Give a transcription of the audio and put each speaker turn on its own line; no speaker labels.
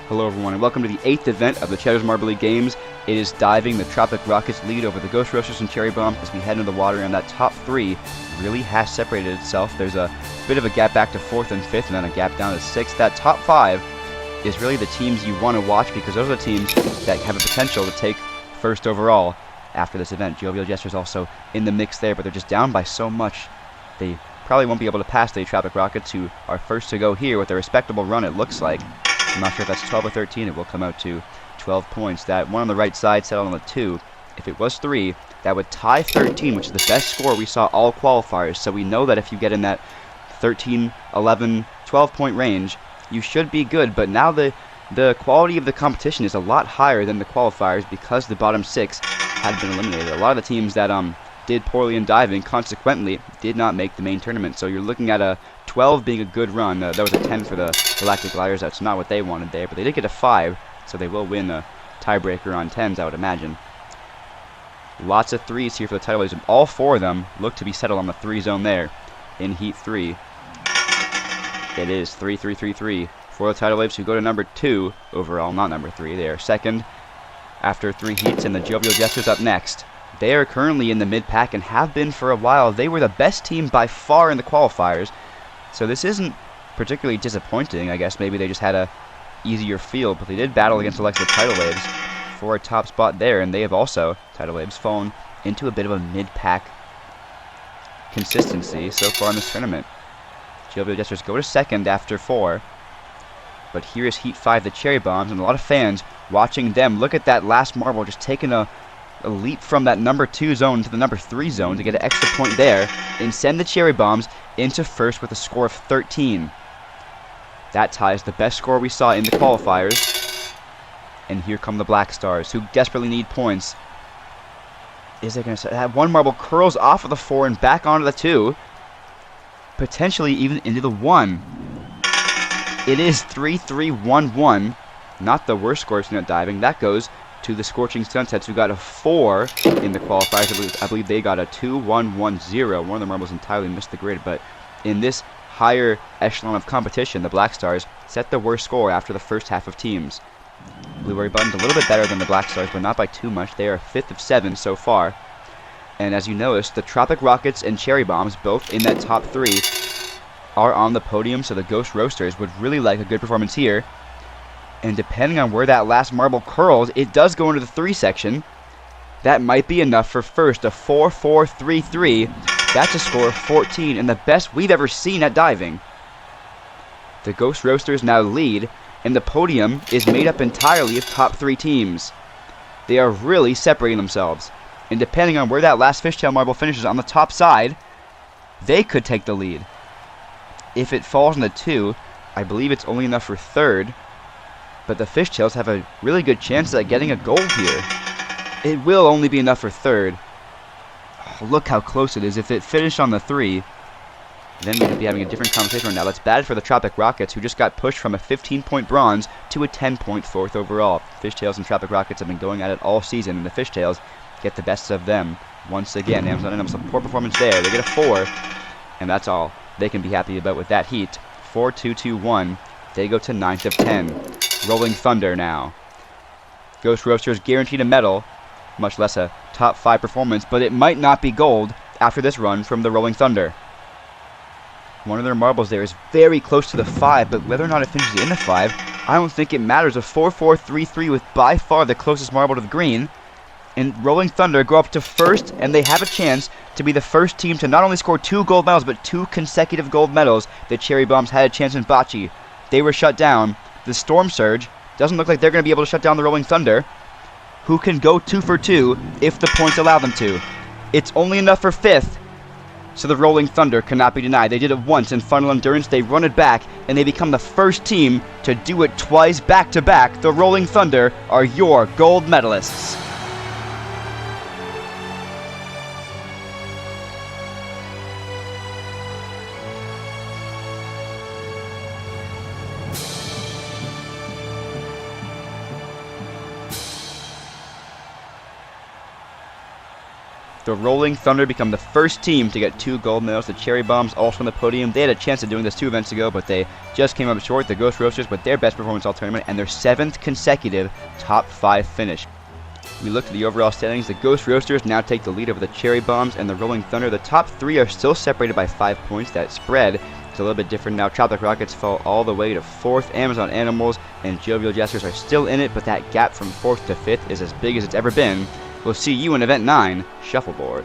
Hello everyone and welcome to the 8th event of the Cheddar's Marble League Games. It is diving. The Tropic Rockets lead over the Ghost Roasters and Cherry Bombs as we head into the water, and that top three really has separated itself. There's a bit of a gap back to 4th and 5th and then a gap down to 6th. That top 5 is really the teams you want to watch because those are the teams that have a potential to take first overall after this event. Jovial Jester's also in the mix there, but they're just down by so much. They probably won't be able to pass the Tropic Rockets, who are first to go here with a respectable run, it looks like. I'm not sure if that's 12 or 13. It will come out to 12 points. That one on the right side settled on the 2. If it was 3, that would tie 13, which is the best score we saw all qualifiers. So we know that if you get in that 13, 11, 12-point range, you should be good. But now the quality of the competition is a lot higher than the qualifiers because the bottom 6 had been eliminated. A lot of the teams that did poorly in diving, consequently, did not make the main tournament. So you're looking at a 12 being a good run. That was a 10 for the Galactic Gliders. That's not what they wanted there, but they did get a 5, so they will win a tiebreaker on 10s, I would imagine. Lots of 3s here for the title leaders. All 4 of them look to be settled on the 3 zone there in Heat 3. It is 3-3-3-3 for the title leaders, who go to number 2 overall, not number 3. They are second after 3 heats, and the Jovial Jesters up next. They are currently in the mid-pack and have been for a while. They were the best team by far in the qualifiers, so this isn't particularly disappointing. I guess maybe they just had a easier field, but they did battle against the likes of the Tidal Waves for a top spot there, and they have also, Tidal Waves, fallen into a bit of a mid-pack consistency so far in this tournament. Jovial Jesters go to second after 4, but here is Heat 5, the Cherry Bombs, and a lot of fans watching them. Look at that last marble just taking a leap from that number 2 zone to the number 3 zone to get an extra point there and send the Cherry Bombs into first with a score of 13. That ties the best score we saw in the qualifiers. And here come the Black Stars, who desperately need points. Is they going to that one marble curls off of the 4 and back onto the 2, potentially even into the 1. It is 3-3-1-1. Not the worst score in diving. That goes to the Scorching Sunsets, who got a 4 in the qualifiers. I believe they got a 2-1-1-0. One of the marbles entirely missed the grid, but in this higher echelon of competition, the Black Stars set the worst score after the first half of teams. Blueberry Button's a little bit better than the Black Stars, but not by too much. They are 5th of 7 so far. And as you noticed, the Tropic Rockets and Cherry Bombs, both in that top 3, are on the podium, so the Ghost Roasters would really like a good performance here. And depending on where that last marble curls, it does go into the 3 section. That might be enough for first. A 4-4-3-3. That's a score of 14, and the best we've ever seen at diving. The Ghost Roasters now lead, and the podium is made up entirely of top 3 teams. They are really separating themselves. And depending on where that last fishtail marble finishes on the top side, they could take the lead. If it falls in the 2, I believe it's only enough for third. But the Fishtails have a really good chance at getting a gold here. It will only be enough for third. Oh, look how close it is. If it finished on the 3, then we could be having a different conversation right now. That's bad for the Tropic Rockets, who just got pushed from a 15-point bronze to a 10-point 4th overall. Fishtails and Tropic Rockets have been going at it all season, and the Fishtails get the best of them once again. Amazon and some poor performance there. They get a 4, and that's all they can be happy about with that heat. 4-2-2-1. They go to 9th of 10. Rolling Thunder now. Ghost Roasters guaranteed a medal, much less a top 5 performance, but it might not be gold after this run from the Rolling Thunder. One of their marbles there is very close to the 5, but whether or not it finishes in the 5, I don't think it matters. A 4-4-3-3 with by far the closest marble to the green. And Rolling Thunder go up to first, and they have a chance to be the first team to not only score 2 gold medals, but 2 consecutive gold medals. The Cherry Bombs had a chance in bocce. They were shut down. The Storm Surge doesn't look like they're going to be able to shut down the Rolling Thunder, who can go 2 for 2 if the points allow them to. It's only enough for 5th, so the Rolling Thunder cannot be denied. They did it once in Funnel Endurance. They run it back, and they become the first team to do it twice back-to-back. The Rolling Thunder are your gold medalists. The Rolling Thunder become the first team to get 2 gold medals. The Cherry Bombs also on the podium. They had a chance of doing this 2 events ago, but they just came up short. The Ghost Roasters with their best performance all tournament and their 7th consecutive top 5 finish. We look at the overall standings. The Ghost Roasters now take the lead over the Cherry Bombs and the Rolling Thunder. The top 3 are still separated by 5 points. That spread is a little bit different now. Tropic Rockets fall all the way to 4th. Amazon Animals and Jovial Jesters are still in it, but that gap from 4th to 5th is as big as it's ever been. We'll see you in Event 9, Shuffleboard.